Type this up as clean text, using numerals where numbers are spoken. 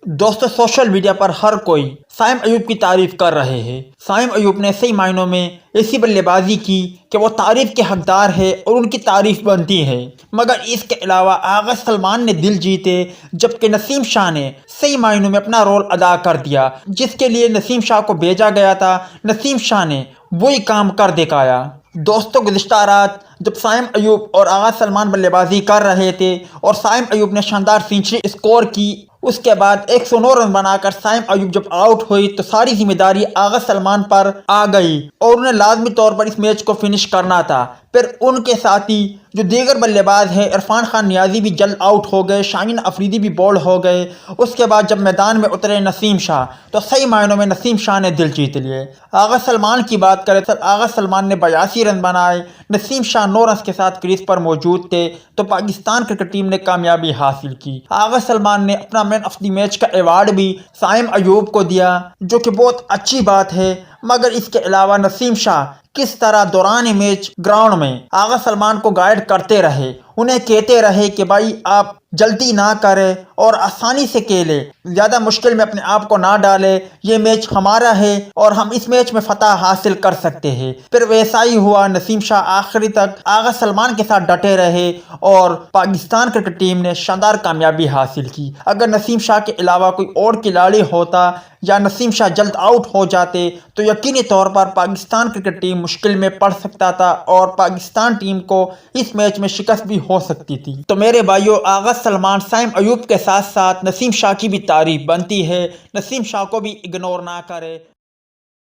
دوستو social media پر ہر کوئی سائم ایوب کی تعریف کر رہے ہیں۔ سائم ایوب نے صحیح معنوں میں ایسی بلے بازی کی کہ وہ تعریف کے حقدار ہے اور ان کی تعریف بنتی ہے، مگر اس کے علاوہ آغا سلمان نے دل جیتے، جبکہ نسیم شاہ نے صحیح معنوں میں اپنا رول ادا کر دیا جس کے لیے نسیم شاہ کو بھیجا گیا تھا۔ نسیم شاہ نے وہی کام کر دکھایا۔ دوستو گزشتہ رات جب سائم ایوب اور آغا سلمان بلے بازی کر رہے تھے اور سائم ایوب نے شاندار سینچری اسکور کی، اس کے بعد 109 رن بنا کر سائم ایوب جب آؤٹ ہوئی تو ساری ذمہ داری آغا سلمان پر آ گئی اور انہیں لازمی طور پر اس میچ کو فنش کرنا تھا۔ پھر ان کے ساتھی جو دیگر بلے باز ہیں عرفان خان نیازی بھی جلد آؤٹ ہو گئے، شاہین افریدی بھی بولڈ ہو گئے۔ اس کے بعد جب میدان میں اترے نسیم شاہ تو صحیح معنوں میں نسیم شاہ نے دل جیت لیے۔ آغا سلمان کی بات کریں تو آغا سلمان نے 82 رن بنائے، نسیم شاہ 9 رنز کے ساتھ کریز پر موجود تھے تو پاکستان کرکٹ ٹیم نے کامیابی حاصل کی۔ آغا سلمان نے اپنا مین آف دی میچ کا ایوارڈ بھی سائم ایوب کو دیا، جو کہ بہت اچھی بات ہے، مگر اس کے علاوہ نسیم شاہ کس طرح دوران میچ گراؤنڈ میں آغا سلمان کو گائیڈ کرتے رہے، انہیں کہتے رہے کہ بھائی آپ جلدی نہ کرے اور آسانی سے کھیلے، زیادہ مشکل میں اپنے آپ کو نہ ڈالے، یہ میچ ہمارا ہے اور ہم اس میچ میں فتح حاصل کر سکتے ہیں۔ پھر ویسا ہی ہوا، نسیم شاہ آخری تک آغا سلمان کے ساتھ ڈٹے رہے اور پاکستان کرکٹ ٹیم نے شاندار کامیابی حاصل کی۔ اگر نسیم شاہ کے علاوہ کوئی اور کھلاڑی ہوتا یا نسیم شاہ جلد آؤٹ ہو جاتے تو یقینی طور پر پاکستان کرکٹ ٹیم مشکل میں پڑ سکتا تھا اور پاکستان ٹیم کو اس میچ میں شکست بھی ہو سکتی تھی۔ تو میرے بھائیو، آغا سلمان سائم ایوب کے ساتھ ساتھ نسیم شاہ کی بھی تعریف بنتی ہے، نسیم شاہ کو بھی اگنور نہ کرے۔